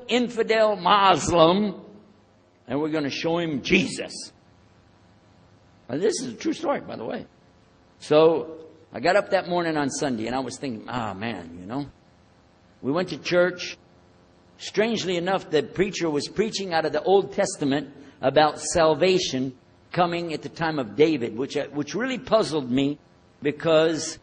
infidel Muslim, and we're going to show him Jesus. And this is a true story, by the way. So I got up that morning on Sunday, and I was thinking, man, we went to church. Strangely enough, the preacher was preaching out of the Old Testament about salvation coming at the time of David, which really puzzled me, because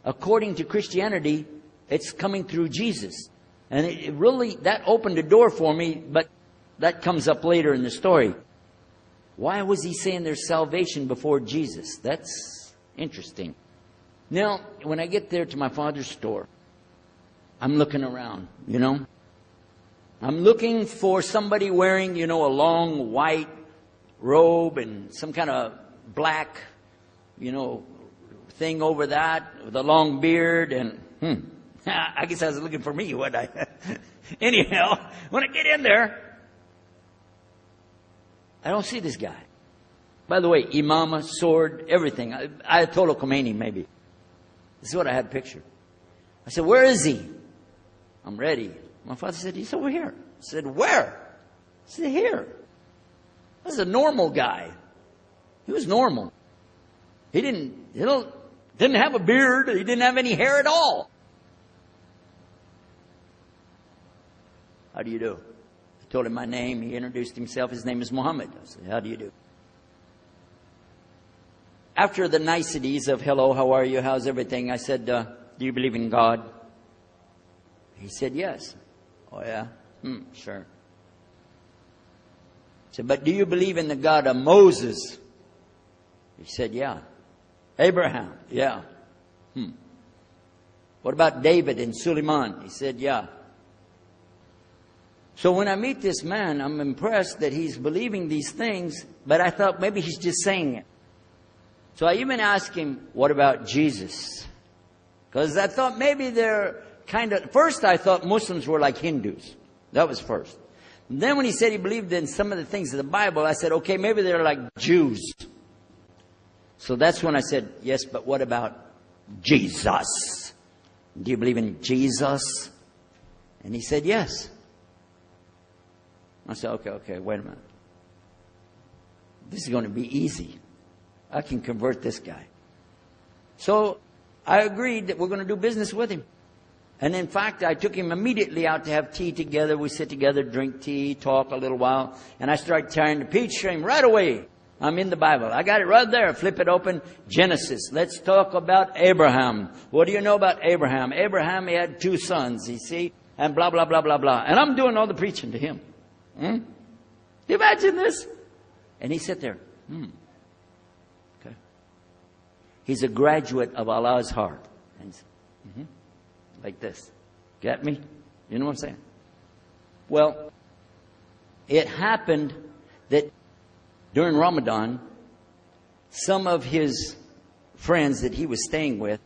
according to Christianity, it's coming through Jesus. And it really, that opened the door for me, but that comes up later in the story. Why was he saying there's salvation before Jesus? That's interesting. Now, when I get there to my father's store, I'm looking around, I'm looking for somebody wearing, a long white robe and some kind of black, thing over that with a long beard. And I guess I was looking for me, wasn't I? Anyhow, when I get in there, I don't see this guy. By the way, imama, sword, everything. Ayatollah Khomeini, maybe. This is what I had pictured. I said, where is he? I'm ready. My father said, he's over here. I said, where? I said, here. This is a normal guy. He was normal. He didn't have a beard. He didn't have any hair at all. How do you do? I told him my name. He introduced himself. His name is Muhammad. I said, how do you do? After the niceties of hello, how are you, how's everything, I said, do you believe in God? He said, yes. Oh, yeah? Sure. I said, but do you believe in the God of Moses? He said, yeah. Abraham? Yeah. What about David and Suleiman? He said, yeah. So when I meet this man, I'm impressed that he's believing these things, but I thought maybe he's just saying it. So I even asked him, what about Jesus? Because I thought maybe they're first I thought Muslims were like Hindus. That was first. And then when he said he believed in some of the things of the Bible, I said, okay, maybe they're like Jews. So that's when I said, yes, but what about Jesus? Do you believe in Jesus? And he said, yes. I said, okay, wait a minute. This is going to be easy. I can convert this guy. So I agreed that we're going to do business with him. And in fact, I took him immediately out to have tea together. We sit together, drink tea, talk a little while. And I started tearing the peach stream right away. I'm in the Bible. I got it right there. Flip it open. Genesis. Let's talk about Abraham. What do you know about Abraham? Abraham, he had 2 sons, you see. And blah, blah, blah, blah, blah. And I'm doing all the preaching to him. Do you imagine this? And he sat there. Okay. He's a graduate of Allah's heart. And like this. Get me? You know what I'm saying? Well, it happened that during Ramadan, some of his friends that he was staying with,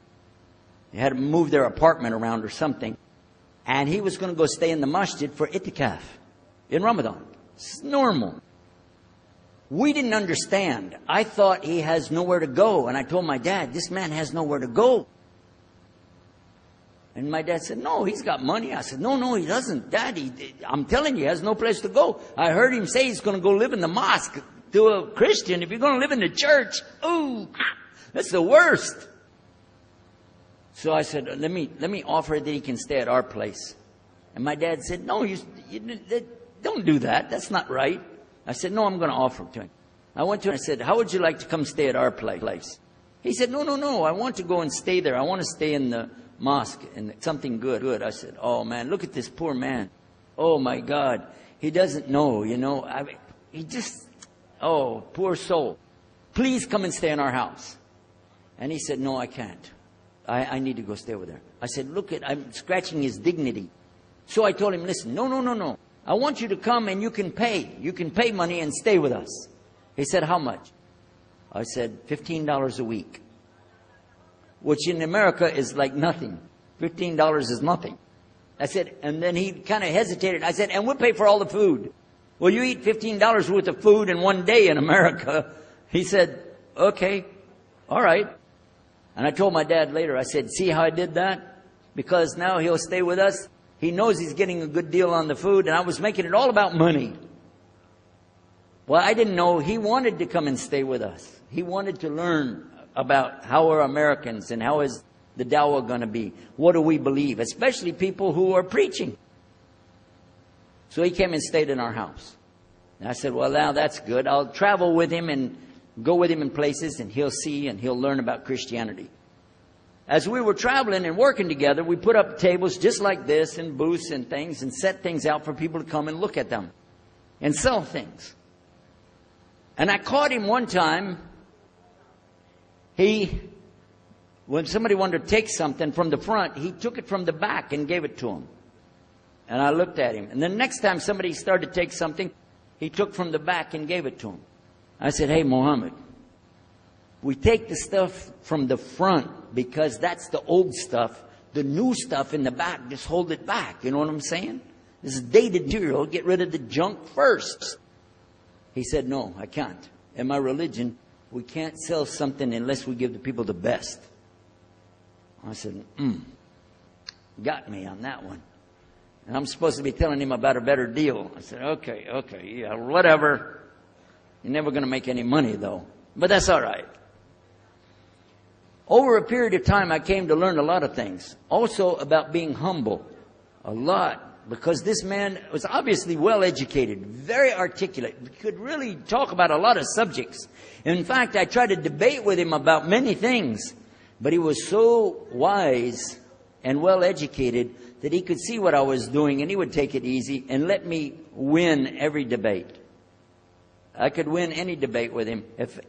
they had to move their apartment around or something, and he was going to go stay in the masjid for itikaf in Ramadan. It's normal. We didn't understand. I thought he has nowhere to go, and I told my dad, this man has nowhere to go. And my dad said, no, he's got money. I said, no, he doesn't. Daddy, I'm telling you, he has no place to go. I heard him say he's going to go live in the mosque. To a Christian, if you're going to live in the church, ooh, that's the worst. So I said, let me offer that he can stay at our place. And my dad said, no, you don't do that. That's not right. I said, no, I'm going to offer it to him. I went to him and I said, how would you like to come stay at our place? He said, no, I want to go and stay there. I want to stay in the mosque and something good. I said, oh man, look at this poor man. Oh my God. He doesn't know, he just, oh, poor soul. Please come and stay in our house. And he said, no, I can't. I need to go stay over there. I said, I'm scratching his dignity. So I told him, listen, no. I want you to come and you can pay. You can pay money and stay with us. He said, how much? I said, $15 a week. Which in America is like nothing. $15 is nothing. I said, and then he kind of hesitated. I said, and we'll pay for all the food. Well, you eat $15 worth of food in one day in America. He said, okay, all right. And I told my dad later, I said, see how I did that? Because now he'll stay with us. He knows he's getting a good deal on the food, and I was making it all about money. Well, I didn't know he wanted to come and stay with us. He wanted to learn about how we're Americans and how is the dawah going to be. What do we believe? Especially people who are preaching. So he came and stayed in our house. And I said, well, now that's good. I'll travel with him and go with him in places, and he'll see and he'll learn about Christianity. As we were traveling and working together, we put up tables just like this and booths and things and set things out for people to come and look at them and sell things. And I caught him one time. When somebody wanted to take something from the front, he took it from the back and gave it to him. And I looked at him. And the next time somebody started to take something, he took from the back and gave it to him. I said, hey, Muhammad, we take the stuff from the front because that's the old stuff. The new stuff in the back, just hold it back. You know what I'm saying? This is dated material. Get rid of the junk first. He said, no, I can't. In my religion, we can't sell something unless we give the people the best. I said, got me on that one. And I'm supposed to be telling him about a better deal. I said, okay, yeah, whatever. You're never going to make any money, though. But that's all right. Over a period of time, I came to learn a lot of things. Also about being humble. A lot. Because this man was obviously well educated, very articulate, could really talk about a lot of subjects. In fact, I tried to debate with him about many things. But he was so wise and well educated that he could see what I was doing, and he would take it easy and let me win every debate. I could win any debate with him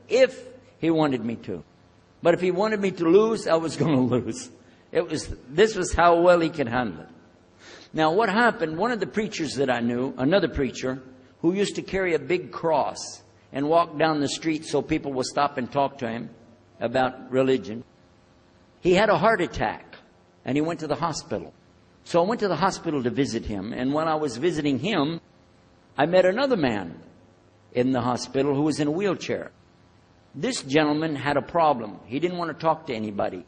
if he wanted me to. But if he wanted me to lose, I was going to lose. This was how well he could handle it. Now, what happened, one of the preachers that I knew, another preacher, who used to carry a big cross and walk down the street so people would stop and talk to him about religion, he had a heart attack and he went to the hospital. So I went to the hospital to visit him, and when I was visiting him, I met another man in the hospital who was in a wheelchair. This gentleman had a problem. He didn't want to talk to anybody.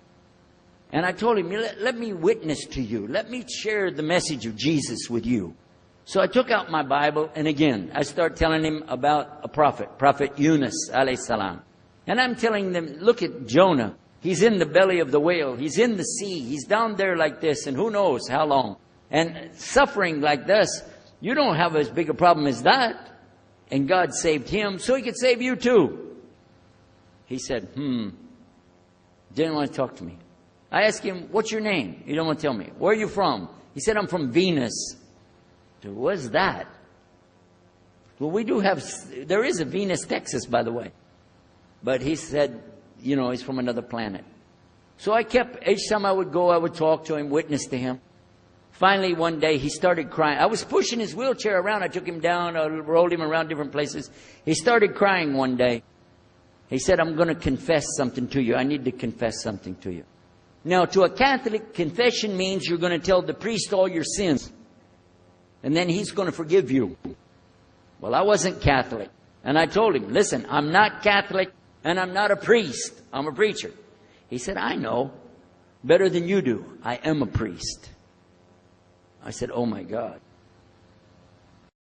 And I told him, let me witness to you. Let me share the message of Jesus with you. So I took out my Bible, and again, I started telling him about a prophet, Prophet Yunus, alayhi salam. And I'm telling them, look at Jonah. He's in the belly of the whale. He's in the sea. He's down there like this, and who knows how long. And suffering like this, you don't have as big a problem as that. And God saved him, so he could save you too. He said, didn't want to talk to me. I asked him, what's your name? He didn't want to tell me. Where are you from? He said, I'm from Venus. I said, what's that? Well, there is a Venus, Texas, by the way. But he said, he's from another planet. So each time I would go, I would talk to him, witness to him. Finally, one day, he started crying. I was pushing his wheelchair around. I took him down, I rolled him around different places. He started crying one day. He said, I'm going to confess something to you. I need to confess something to you. Now, to a Catholic, confession means you're going to tell the priest all your sins. And then he's going to forgive you. Well, I wasn't Catholic. And I told him, listen, I'm not Catholic and I'm not a priest. I'm a preacher. He said, I know better than you do. I am a priest. I said, oh my God.